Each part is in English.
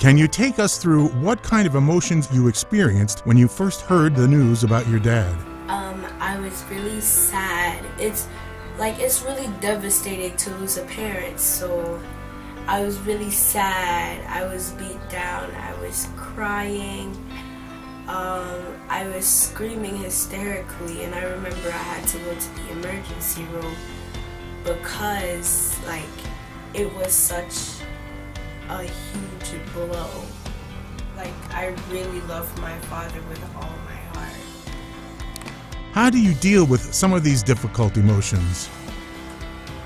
Can you take us through what kind of emotions you experienced when you first heard the news about your dad? I was really sad. It's really devastating to lose a parent, so I was really sad. I was beat down. I was crying. I was screaming hysterically, and I remember I had to go to the emergency room because it was such a huge blow. I really loved my father with all my heart. How do you deal with some of these difficult emotions?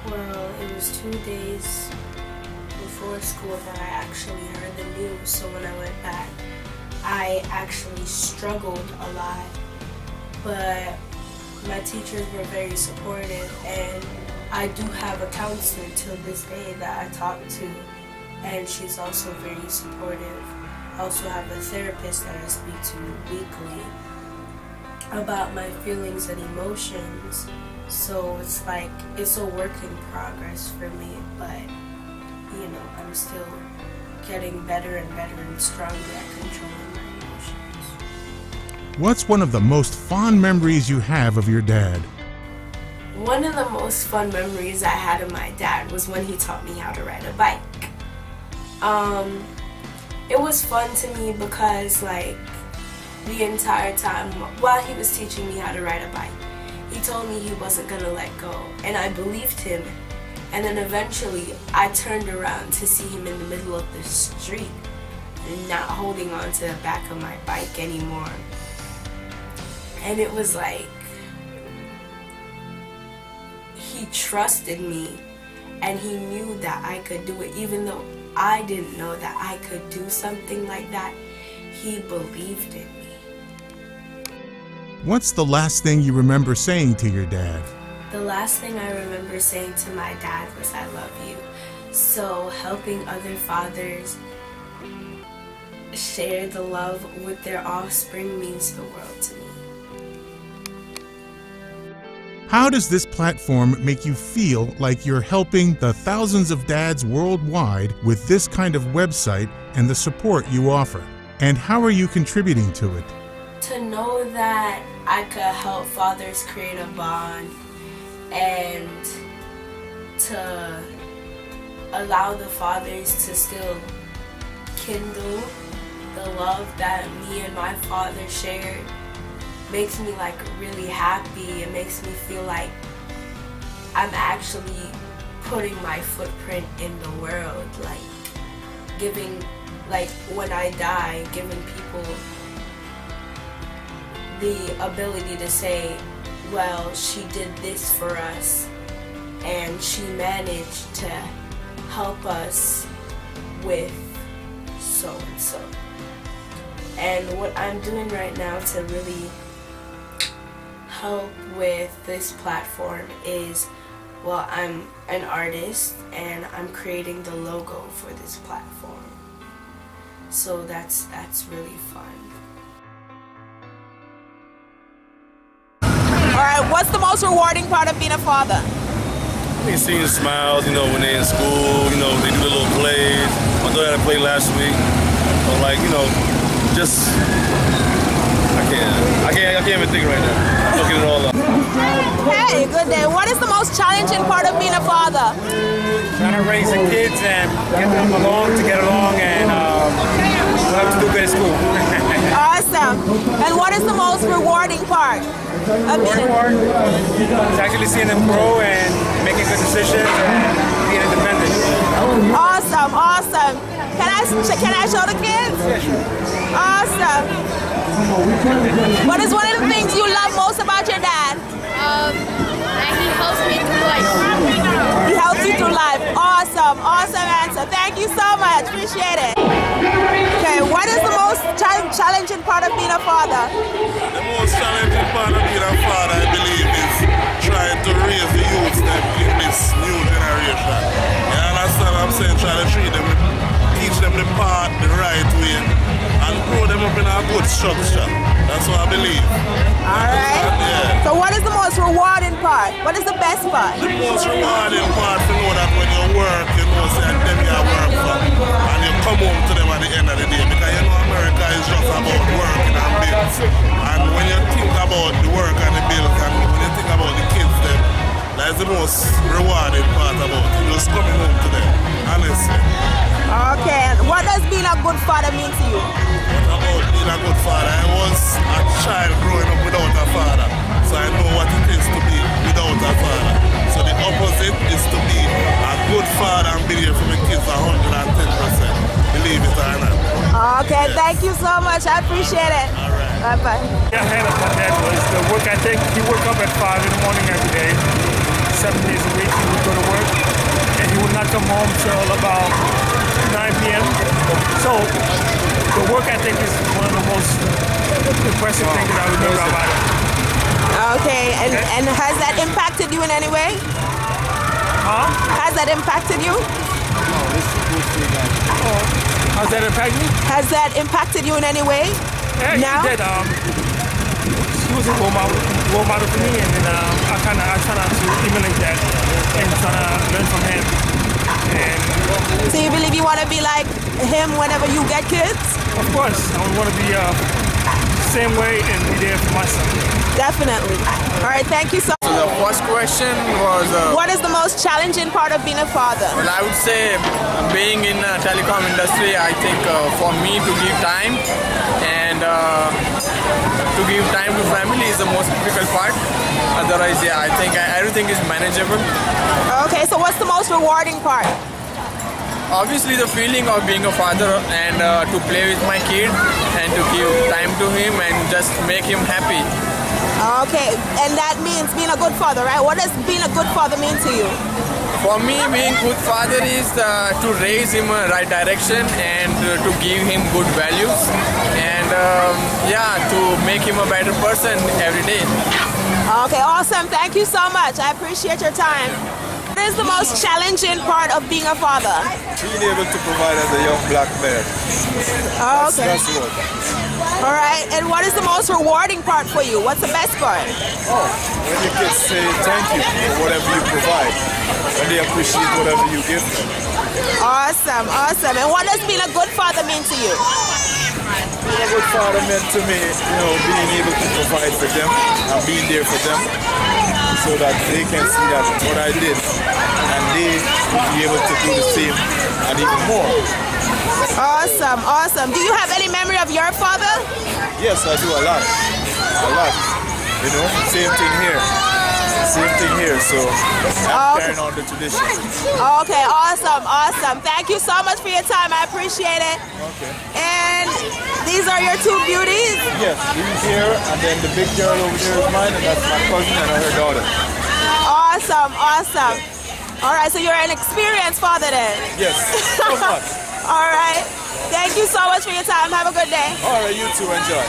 Well, it was 2 days before school that I actually heard the news, so when I went back, I actually struggled a lot, but my teachers were very supportive, and I do have a counselor till this day that I talk to, and she's also very supportive. I also have a therapist that I speak to weekly about my feelings and emotions, so it's a work in progress for me, but I'm still getting better and better and stronger at controlling my emotions. What's one of the most fond memories you have of your dad? One of the most fun memories I had of my dad was when he taught me how to ride a bike. It was fun to me because the entire time while he was teaching me how to ride a bike, he told me he wasn't gonna let go, and I believed him. And then eventually I turned around to see him in the middle of the street and not holding on to the back of my bike anymore. And it was he trusted me, and he knew that I could do it. Even though I didn't know that I could do something like that, he believed in me. What's the last thing you remember saying to your dad? The last thing I remember saying to my dad was, "I love you." So helping other fathers share the love with their offspring means the world to me. How does this platform make you feel like you're helping the thousands of dads worldwide with this kind of website and the support you offer? And how are you contributing to it? To know that I could help fathers create a bond and to allow the fathers to still kindle the love that me and my father shared makes me really happy. It makes me feel like I'm actually putting my footprint in the world, giving, when I die, giving people the ability to say, well, she did this for us, and she managed to help us with so-and-so. And what I'm doing right now to really help with this platform is, well, I'm an artist and I'm creating the logo for this platform. So that's really fun. Alright, what's the most rewarding part of being a father? Seeing smiles, when they're in school, they do the little plays. My daughter had a play last week. So just I can't even think right now. I'm looking it all up. Hey, good day. What is the most challenging part of being a father? Trying to raise the kids and get them along to get along and learn to do good at school. Awesome. And what is the most rewarding part of being a father? It's actually seeing them grow and making good decisions and being independent. Awesome, awesome. Can I show the kids? Yeah, sure. Awesome. What is one of the things you love most about your dad? That he helps me through life. He helps you through life. Awesome, awesome answer. Thank you so much. Appreciate it. Okay, what is the most challenging part of being a father? The most challenging part of being a father, I believe, is trying to raise the youth in this new generation. You understand what I'm saying? Trying to teach them the path the right way and grow them up in a good structure. That's what I believe. All right. Yeah. So what is the most rewarding part? What is the best part? The most rewarding part to know that when you work, you know, say, and them you work for, and you come home to them at the end of the day, because you know America is just about working and bills. And when you think about the work and the bills, and when you think about the kids, then that's the most rewarding part about it. Just coming home to them, honestly. Okay, and what does being a good father mean to you? What about being a good father? I was a child growing up without a father, so I know what it is to be without a father. So the opposite is to be a good father and be there for my kids 110%. Believe it or not. Okay, thank you so much. I appreciate it. All right. Bye-bye. I had my dad was the work ethic. He woke up at 5 in the morning every day, 7 days a week. He would go to work, and he would not come home till about 9 p.m. So the work ethic is one of the most impressive things that I remember about him. Okay, and has that impacted you in any way? Huh? Has that impacted you? How's that impact me? Has that impacted you in any way? Yeah, Now? he did. He was a role model for me, and then I try not to emulate that and try to learn from him. And So you believe you want to be like him whenever you get kids? of course, I would want to be same way and be there for my son. Definitely. All right, thank you so much. So the first question was, What is the most challenging part of being a father? well, I would say being in the telecom industry, I think for me to give time and to give time to family is the most difficult part. Otherwise, yeah, I think everything is manageable. Okay, so what's the most rewarding part? Obviously, the feeling of being a father and to play with my kid and to give time to him and just make him happy. Okay, and that means being a good father, right? What does being a good father mean to you? For me, being good father is to raise him in the right direction and to give him good values and yeah, to make him a better person every day. Okay, awesome. Thank you so much. I appreciate your time. What is the most challenging part of being a father? Being able to provide as a young black man. Okay. That's what. All right. And what is the most rewarding part for you? What's the best part? Oh, when your kids say thank you for whatever you provide, and they appreciate whatever you give them. Awesome, awesome. And what does being a good father mean to you? Being a good father meant to me, being able to provide for them and being there for them so that they can see that what I did and they will be able to do the same and even more. Awesome, awesome. Do you have any memory of your father? Yes, I do a lot. A lot. Same thing here. Same thing here, so I'm carrying on the tradition. Okay, awesome, awesome. Thank you so much for your time. I appreciate it. Okay. And these are your two beauties? Yes, he's here, and then the big girl over there is mine, and that's my cousin and her daughter. Awesome, awesome. All right, so you're an experienced father then? Yes, so much. All right. Thank you so much for your time. Have a good day. All right, you too. Enjoy.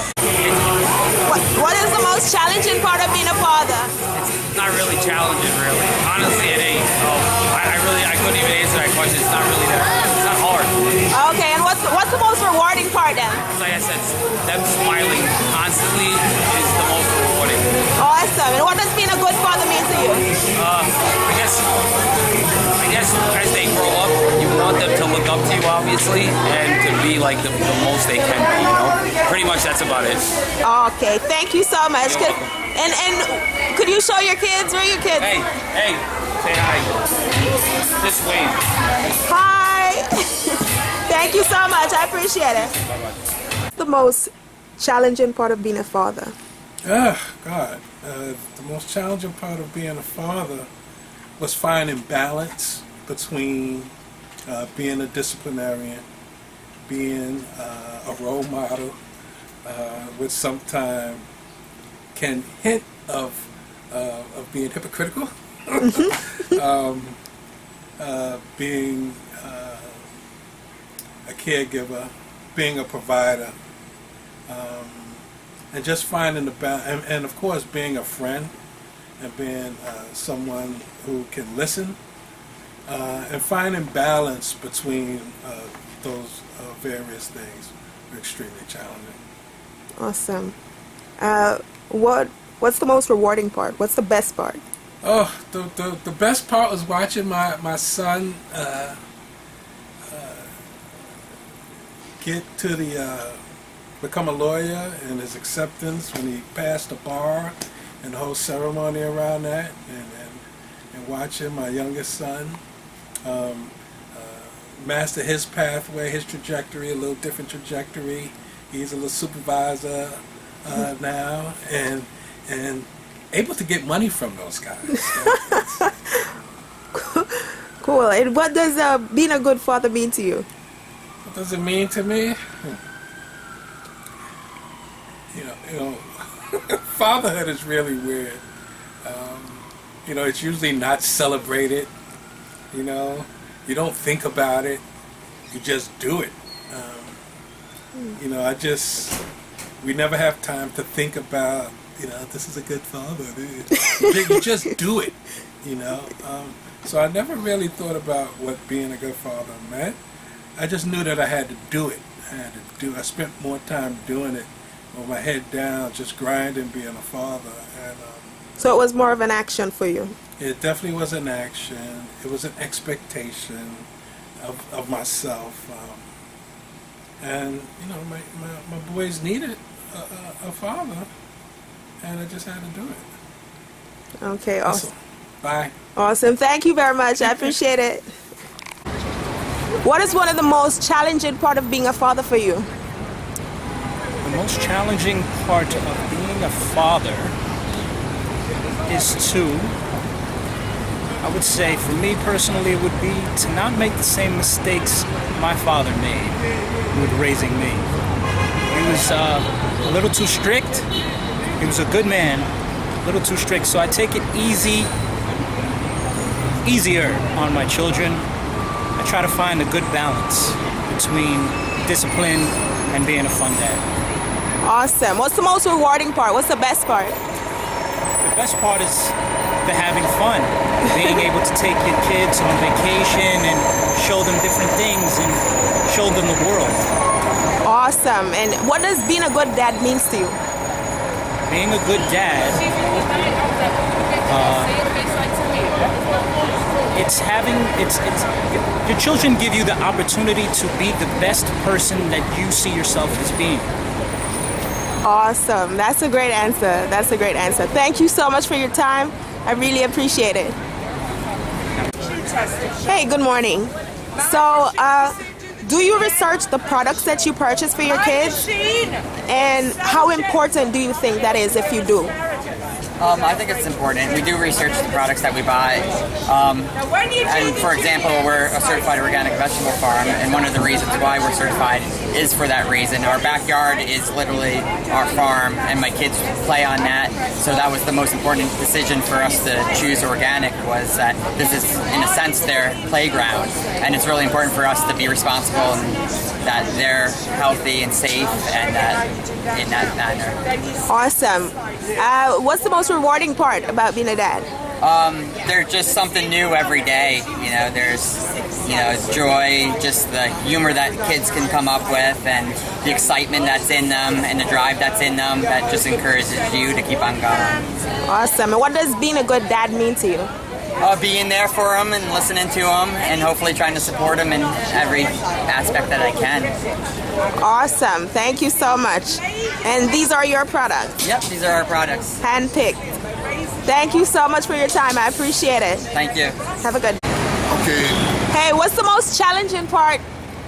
What is the most challenging part of being a father? It's not really challenging, really. Honestly, it ain't. I couldn't even answer that question. It's not really that. It's not hard. Okay, and what's the most rewarding part then? Like I said, them smiling constantly is the most rewarding. Awesome. And what does being a good father mean to you? I guess as they grow up, you want them to look up to you, obviously, and to be like the most they can be, Pretty much that's about it. Okay, thank you so much. And could you show your kids? Where are your kids? Hey, say hi. This way. Hi. Thank you so much. I appreciate it. Bye-bye. The most challenging part of being a father? God. The most challenging part of being a father was finding balance between being a disciplinarian, being a role model, which sometimes can hint of being hypocritical, being a caregiver, being a provider, and just finding the balance, and of course being a friend and being someone who can listen, and finding balance between those various things are extremely challenging. Awesome. What's the most rewarding part? What's the best part? Oh, the best part was watching my son get to the become a lawyer, and his acceptance when he passed the bar and the whole ceremony around that, and watching my youngest son master his pathway, his trajectory, a little different trajectory. He's a little supervisor now, and able to get money from those guys. So cool. And what does being a good father mean to you? What does it mean to me? You know, fatherhood is really weird. It's usually not celebrated. You don't think about it. You just do it. We never have time to think about, this is a good father. You just do it, So I never really thought about what being a good father meant. I just knew that I had to do it. I spent more time doing it with my head down, just grinding, being a father. And so it was more of an action for you? It definitely was an action. It was an expectation of myself. And, my boys needed a father, and I just had to do it. Okay, awesome. Bye. Awesome. Thank you very much. I appreciate it. What is one of the most challenging part of being a father for you? The most challenging part of being a father is I would say for me personally, it would be to not make the same mistakes my father made with raising me. He was a little too strict. He was a good man, a little too strict. So I take it easier on my children. I try to find a good balance between discipline and being a fun dad. Awesome. What's the most rewarding part? What's the best part? The best part is the having fun. Being able to take your kids on vacation and show them different things and show them the world. Awesome. And what does being a good dad means to you? Being a good dad, your children give you the opportunity to be the best person that you see yourself as being. Awesome. That's a great answer. That's a great answer. Thank you so much for your time. I really appreciate it. Hey, good morning. So, do you research the products that you purchase for your kids? And how important do you think that is if you do? I think it's important. We do research the products that we buy. And for example, we're a certified organic vegetable farm, and one of the reasons why we're certified is for that reason. Our backyard is literally our farm, and my kids play on that. So that was the most important decision for us to choose organic, was that this is, in a sense, their playground. And it's really important for us to be responsible and that they're healthy and safe and in that manner. Awesome. What's the most rewarding part about being a dad? There's just something new every day. There's joy, just the humor that kids can come up with, and the excitement that's in them, and the drive that's in them that just encourages you to keep on going. Awesome. And what does being a good dad mean to you? Being there for them and listening to them, and hopefully trying to support them in every aspect that I can. Awesome. Thank you so much. And these are your products? Yep, these are our products. Handpicked. Thank you so much for your time. I appreciate it. Thank you. Have a good day. Okay. Hey, what's the most challenging part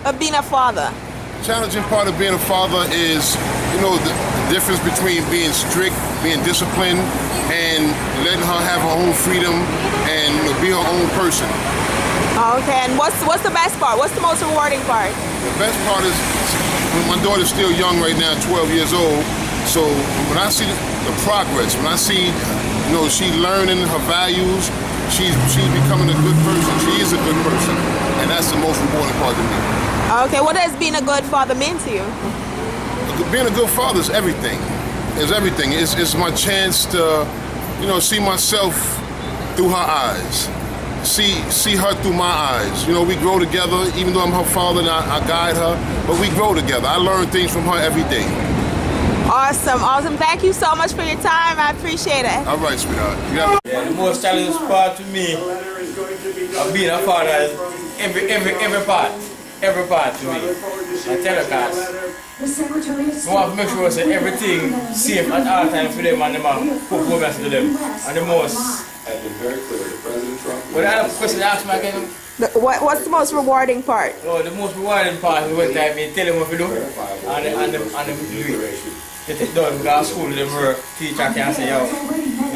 of being a father? Challenging part of being a father is, the difference between being strict, being disciplined, and letting her have her own freedom and be her own person. Okay, and what's the best part? What's the most rewarding part? The best part is when my daughter's still young right now, 12 years old. So when I see the progress, when I see, she learning her values, she's becoming a good person. She is a good person, and that's the most rewarding part to me. Okay, what does being a good father mean to you? Being a good father is everything. It's everything. It's my chance to, see myself through her eyes. See her through my eyes. We grow together. Even though I'm her father and I guide her, but we grow together. I learn things from her every day. Awesome, awesome. Thank you so much for your time. I appreciate it. All right, sweetheart. Yeah, the most challenging part to me of being a father is every part to me. I tell you guys, I want to make sure that everything safe at all times for them and them performance to them. And the most. But I have a question to ask me again. What's the most rewarding part? Oh, the most rewarding part is when I tell them what to do and them do it. Get it done, go to school, them work, teacher can say, yo.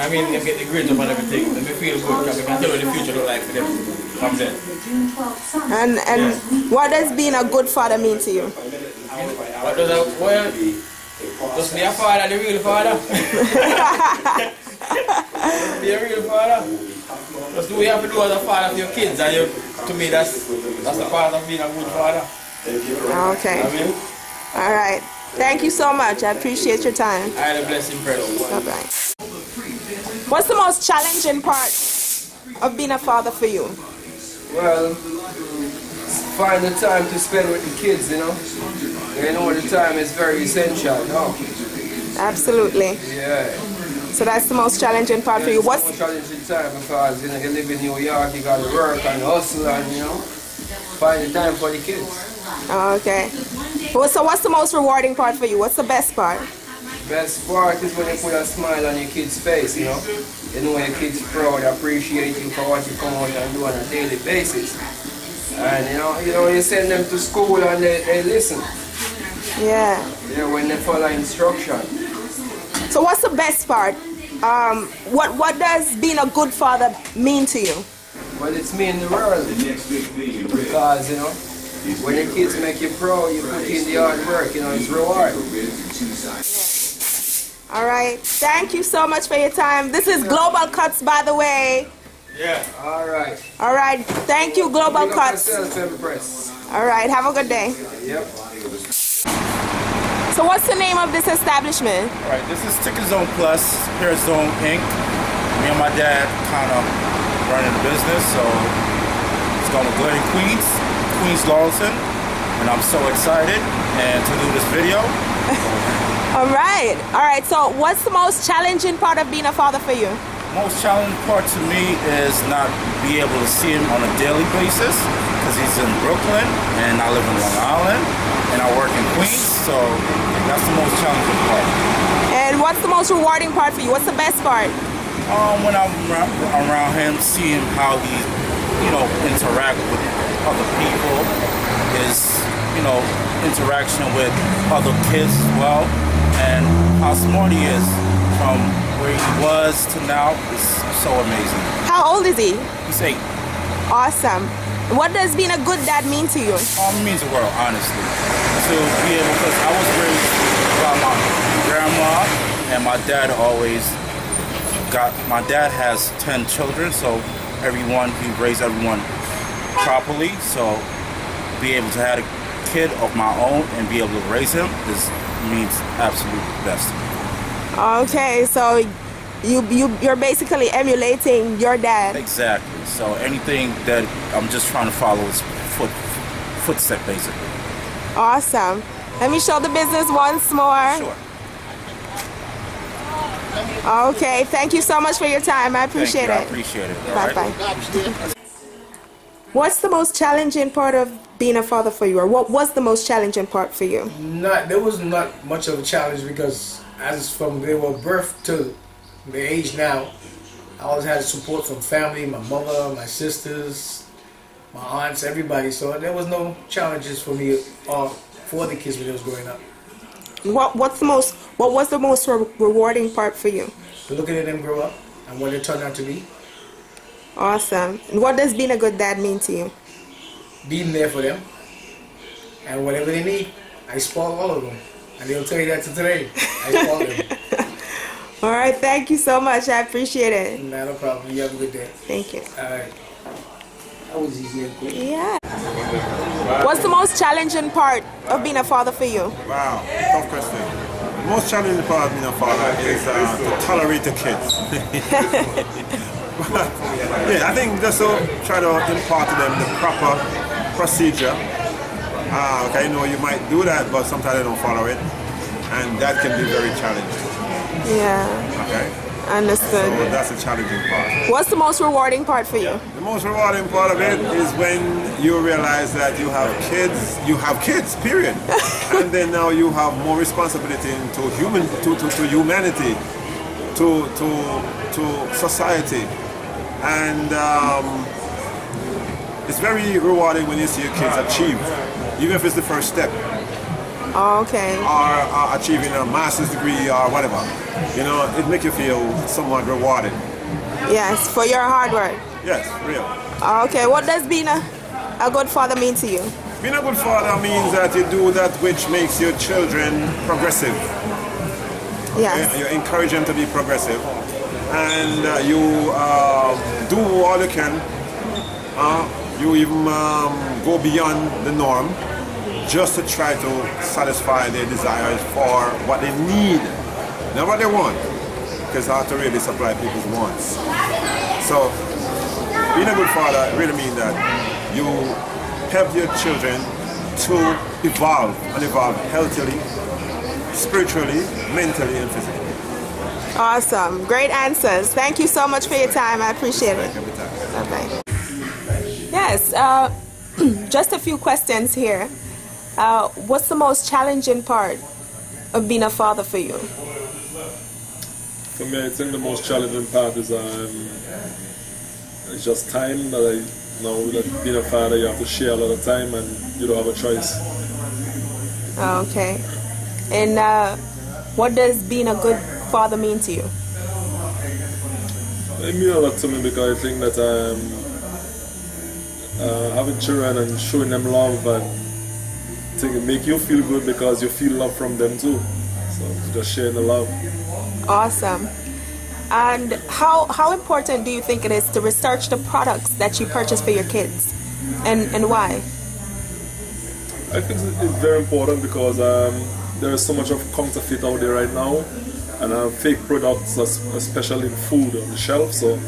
I mean, they get the grades up and everything. They feel good because they can tell what the future look like for them from then. And what does being a good father mean to you? What does that, well, just be a father, the real father. Just be a real father. Just do what you have to do as a father for your kids, and you, to me that's the part of being a good father. Okay. All right. Thank you so much. I appreciate your time. I had a blessing, precious. Bye-bye. What's the most challenging part of being a father for you? Well, find the time to spend with the kids, you know. You know, the time is very essential, no? Absolutely. Yeah. So that's the most challenging part for you. What's the most challenging time because, you know, you live in New York, you got to work and hustle and, you know, find the time for the kids. Okay. Well, so what's the most rewarding part for you? What's the best part? Best part is when you put a smile on your kid's face, you know. You know your kid's proud, appreciate you for what you come out and do on a daily basis. And you know you send them to school and they listen. Yeah. Yeah, when they follow instruction. So what's the best part? What does being a good father mean to you? Well, it's mean the world. Because, you know, when your kids make you proud, you put in the hard work, you know, it's reward. All right. Thank you so much for your time. This is Global Cuts, by the way. Yeah. All right. All right. Thank you, Global Cuts. All right. Have a good day. Yep. So what's the name of this establishment? All right. This is Ticket Zone Plus, Hair Zone Inc. Me and my dad kind of running the business, so it's going to good in Queens, Lawton, and I'm so excited and to do this video. All right. All right. So what's the most challenging part of being a father for you? Most challenging part to me is not be able to see him on a daily basis because he's in Brooklyn and I live in Long Island and I work in Queens, so that's the most challenging part. And what's the most rewarding part for you? What's the best part? When I'm around him, seeing how he, you know, interact with other people, his, you know, interaction with other kids as well, and how smart he is from where he was to now is so amazing. How old is he? He's 8. Awesome. What does being a good dad mean to you? It means the world, honestly. To be able, because I was raised by my grandma, and my dad has 10 children, so he raised everyone properly, so be able to have a kid of my own and be able to raise him means absolute best. Okay, so you're basically emulating your dad. Exactly. So anything that I'm just trying to follow his footstep, basically. Awesome. Let me show the business once more. Sure. Okay, thank you so much for your time. I appreciate it. I appreciate it. Bye-bye. What's the most challenging part of being a father for you, or what was the most challenging part for you? There was not much of a challenge because as from they were birth to the age now, I always had support from family, my mother, my sisters, my aunts, everybody. So there was no challenges for me or for the kids when they was growing up. What was the most rewarding part for you? Looking at them grow up and what they turned out to be. Awesome. And what does being a good dad mean to you? Being there for them. And whatever they need, I spoil all of them. And they'll tell you that today. I spoil them. All right. Thank you so much. I appreciate it. Not a problem. You have a good day. Thank you. All right. That was easy and quick. Yeah. What's the most challenging part of being a father for you? Wow. Tough question. The most challenging part of being a father is to tolerate the kids. Yeah, I think just to try to impart to them the proper procedure. Okay, you know, you might do that, but sometimes they don't follow it. and that can be very challenging. Yeah. Okay. Understood. So that's a challenging part. What's the most rewarding part for you? The most rewarding part of it is when you realize that you have kids, period. And then now you have more responsibility to humanity, to society. And it's very rewarding when you see your kids achieve, even if it's the first step. Okay. Or achieving a master's degree or whatever. You know, it makes you feel somewhat rewarded. Yes, for your hard work. Yes, real. Okay, what does being a good father mean to you? Being a good father means that you do that which makes your children progressive. Yes. You encourage them to be progressive. And you do all you can. You even go beyond the norm just to try to satisfy their desires for what they need, not what they want, because hard to really supply people's wants. So, being a good father really means that you help your children to evolve healthily, spiritually, mentally, and physically. Awesome. Great answers. Thank you so much for your time. I appreciate it. Bye-bye. Yes, just a few questions here. What's the most challenging part of being a father for you? For me, I think the most challenging part is it's just time that being a father, you have to share a lot of time and you don't have a choice. Okay. And what does being a good father mean to you? It means a lot to me because I think that having children and showing them love and it make you feel good because you feel love from them too. So just sharing the love. Awesome. And how important do you think it is to research the products that you purchase for your kids, and why? I think it's very important because there is so much of counterfeit out there right now, and fake products, especially in food on the shelf. So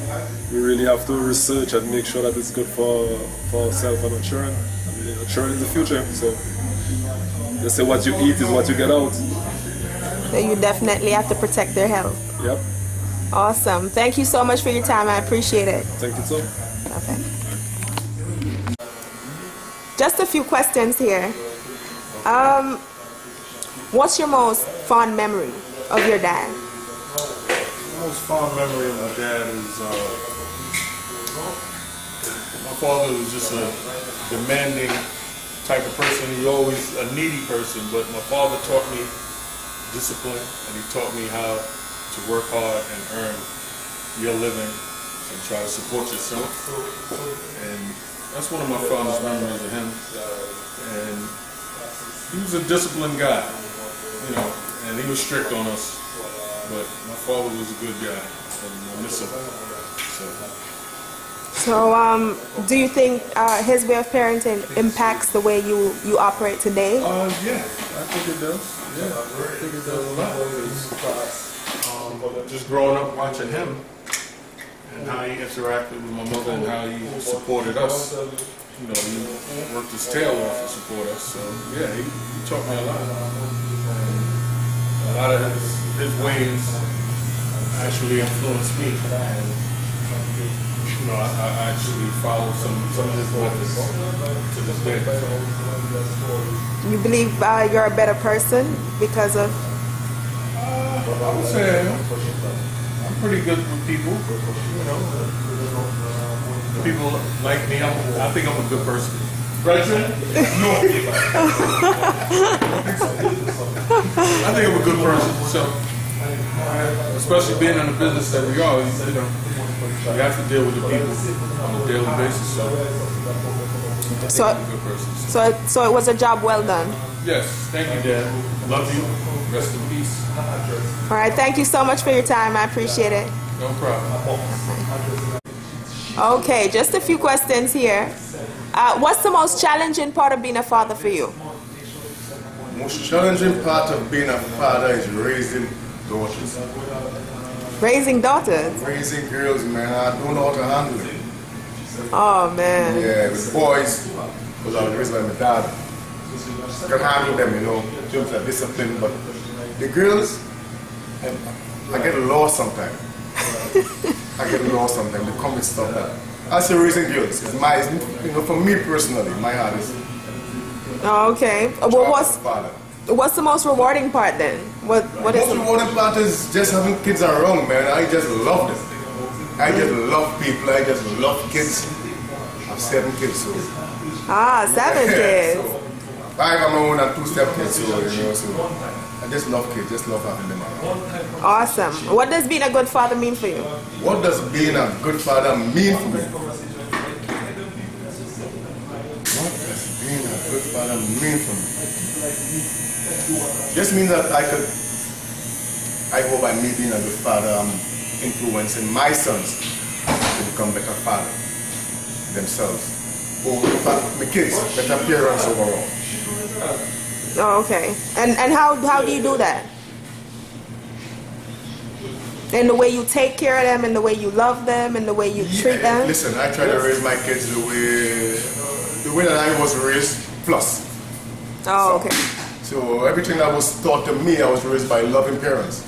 we really have to research and make sure that it's good for ourselves and our children, and our children in the future. So they say what you eat is what you get out. So you definitely have to protect their health. Yep. Awesome. Thank you so much for your time. I appreciate it. Thank you too. Okay. Just a few questions here. What's your most fond memory of your dad? The most fond memory of my dad is my father was just a demanding type of person. He always a needy person, but my father taught me discipline, and he taught me how to work hard and earn your living and try to support yourself. And that's one of my fondest memories of him. And he was a disciplined guy, you know, and he was strict on us. But my father was a good guy, and I miss him. So, do you think his way of parenting impacts the way you operate today? Yeah, I think it does. Yeah, I think it does a lot. Just growing up watching him and how he interacted with my mother and how he supported us. You know, he worked his tail off to support us. So yeah, he taught me a lot. And a lot of his ways actually influenced me. And, you know, I actually follow some of his methods to this day. You believe you're a better person because of? I would say I'm pretty good with people. You know, people like me. I think I'm a good person. President? No. I think I'm a good person. So, especially being in the business that we are, you know, you have to deal with the people on a daily basis. So it was a job well done. Yes, thank you, Dad. Love you. Rest in peace. All right, thank you so much for your time. I appreciate it. No problem. Okay, just a few questions here. What's the most challenging part of being a father for you? The most challenging part of being a father is raising daughters. Raising daughters? Raising girls, man. I don't know how to handle it. Oh, man. Yeah, with boys, because I was raised by my dad. I can handle them, you know, in terms of discipline, but The girls, I get lost sometimes. I get lost sometimes. They come with stuff that I say raising girls. It's my, for me personally, my heart is. Oh, okay. Well, what's the most rewarding part then? What is the most rewarding part is just having kids around, man. I just love them. I just love people. I just love kids. I have 7 kids, so. 7 kids. So, 5 of my own and 2 step-kids, so I just love kids. Just love having them around. Awesome. What does being a good father mean for you? What does being a good father mean for me? What does being a good father mean for me? Just means that I hope by me being a good father, I'm influencing my sons to become better fathers themselves. Or my kids, better parents overall. Oh, okay. And how do you do that? In the way you take care of them, in the way you love them, in the way you treat them? Listen, I try to raise my kids the way that I was raised, plus. Oh, okay. So everything that was taught to me, I was raised by loving parents.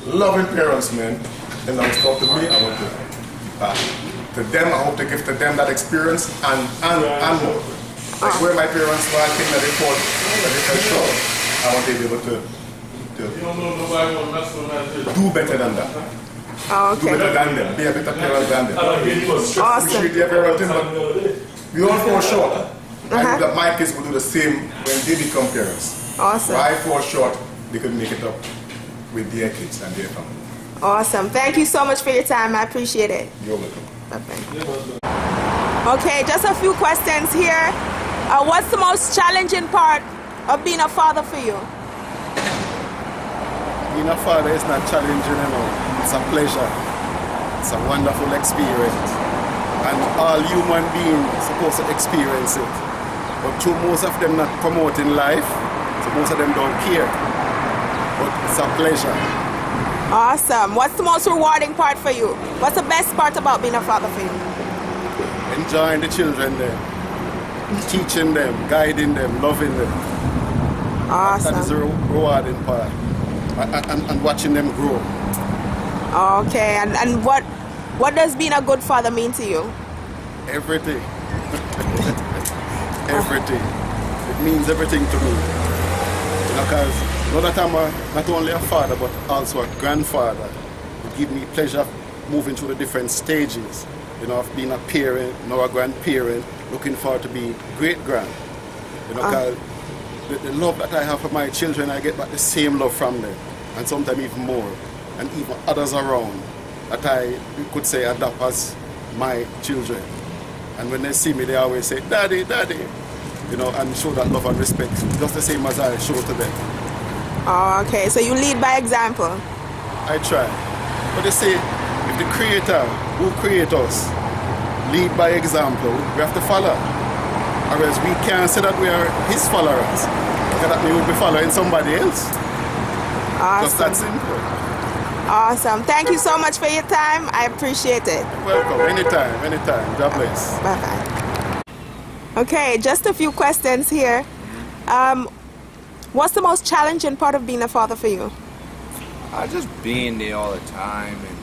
Loving parents, man. And I was taught to me, I want to them, I hope to give to them that experience and more. Like where my parents were, I think that they fought, that they fell short. I want to be able to do better than that. Oh, okay. Do better than them. Be a better parent than them. Awesome. We should be a parenting, but we all fall short. I hope that my kids will do the same when they become parents. Awesome. Where I fall short, they could make it up with their kids and their family. Awesome. Thank you so much for your time. I appreciate it. You're welcome. Bye-bye. Okay, just a few questions here. What's the most challenging part of being a father for you? Being a father is not challenging, it's a pleasure. It's a wonderful experience. And all human beings are supposed to experience it. But to most of them not promoting life, so most of them don't care. But it's a pleasure. Awesome. What's the most rewarding part for you? What's the best part about being a father for you? Enjoying the children there. Teaching them, guiding them, loving them. Awesome. That is the rewarding part. And watching them grow. Okay, and what does being a good father mean to you? Everything. Everything. It means everything to me. Because now that I'm not only a father but also a grandfather, it gives me pleasure moving through the different stages. Of being a parent, now a grandparent, looking forward to be great-grand. Because the love that I have for my children, I get back the same love from them, and sometimes even more, and even others around that I could say adopt as my children. And when they see me, they always say, "Daddy, Daddy," and show that love and respect, just the same as I show to them. Oh, okay, so you lead by example. I try. But they say, if the Creator, who created us, lead by example, we have to follow. Or else we can't say that we are His followers. Because that means we'll be following somebody else. Awesome. Just that simple. Awesome. Thank you so much for your time. I appreciate it. You're welcome. Anytime, anytime. God bless. Bye-bye. Okay, just a few questions here. What's the most challenging part of being a father for you? Just being there all the time and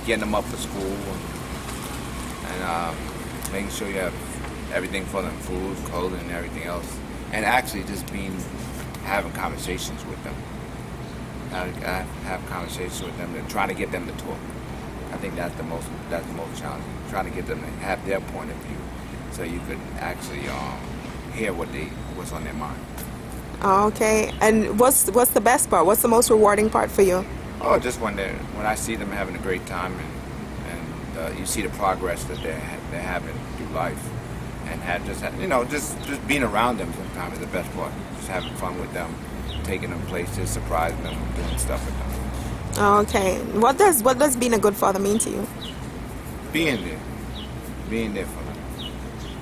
getting them up for school and making sure you have everything for them, food, clothing, and everything else. And actually just having conversations with them. I have conversations with them and trying to get them to talk. I think that's the most challenging. Trying to get them to have their point of view so you could actually hear what's on their mind. Okay, and what's the best part? What's the most rewarding part for you? Oh, just when I see them having a great time and you see the progress that they're having through life, and just being around them sometimes is the best part. Just having fun with them, taking them places, surprising them, doing stuff with them. Okay, what does being a good father mean to you? Being there for them,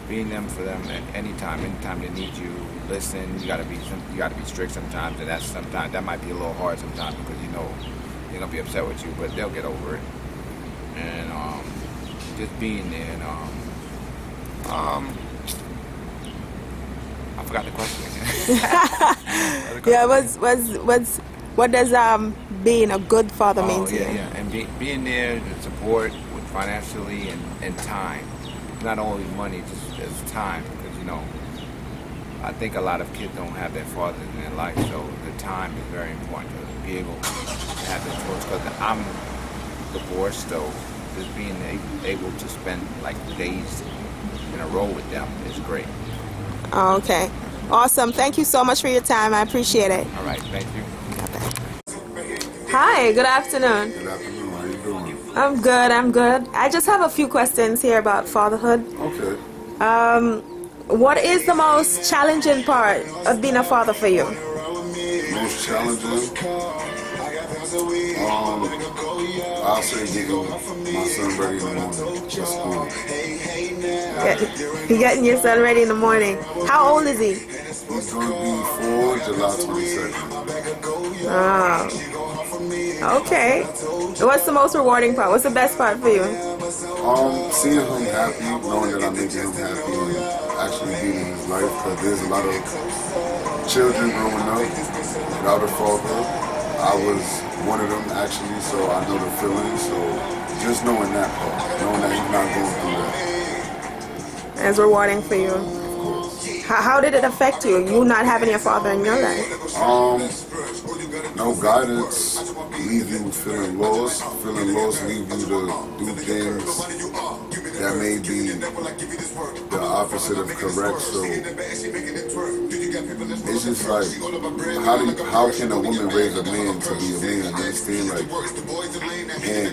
being there for them at anytime they need you. Listen, you gotta be strict sometimes, and that might be a little hard sometimes because they're gonna be upset with you, but they'll get over it. And just being there, and I forgot the question again. Yeah, what does being a good father mean to you? Yeah, and being there to support with financially and time. Not only money, just as time, because I think a lot of kids don't have their fathers in their life, so the time is very important to be able to have that choice. Because I'm divorced, so just being able to spend like days in a row with them is great. Oh, okay. Awesome. Thank you so much for your time. I appreciate it. All right. Thank you. Hi. Good afternoon. Good afternoon. How you doing? I'm good. I just have a few questions here about fatherhood. Okay. What is the most challenging part of being a father for you? Most challenging? I'll say getting my son ready in the morning for school. Getting your son ready in the morning. How old is he? He's going to be 4 July 22nd. Oh. Okay. What's the most rewarding part? What's the best part for you? Seeing him happy, knowing that I'm making him happy, and actually being in his life, because there's a lot of children growing up without a father. I was one of them actually, so I know the feeling. So just knowing that part, knowing that he's not going through that. It's rewarding for you. How did it affect you, you not having your father in your life? No guidance, leave you feeling lost leave you to do things that may be the opposite of correct. So it's just like, how can a woman raise a man to be a man? You understand? Like, and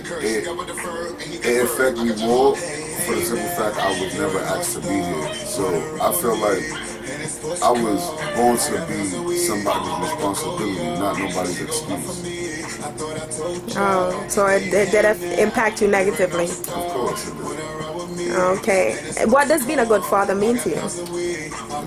it affected me more for the simple fact I was never asked to be here. So I felt like I was born to be somebody's responsibility, not nobody's excuse. Oh, so it did impact you negatively? Of course it did. Okay. What does being a good father mean to you? It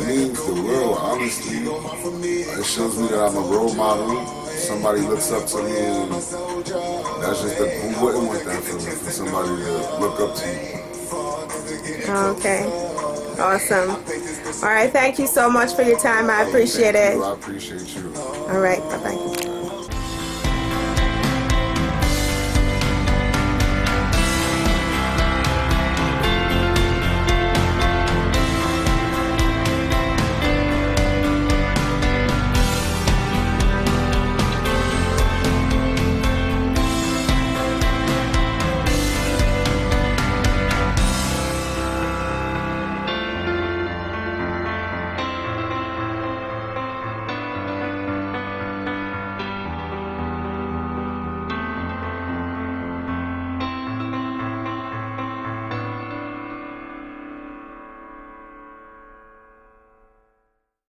means the world, honestly. It shows me that I'm a role model. Somebody looks up to me, and that's just who wouldn't want that for somebody to look up to you. Okay. Awesome. All right. Thank you so much for your time. I appreciate it. I appreciate you. All right. Bye-bye.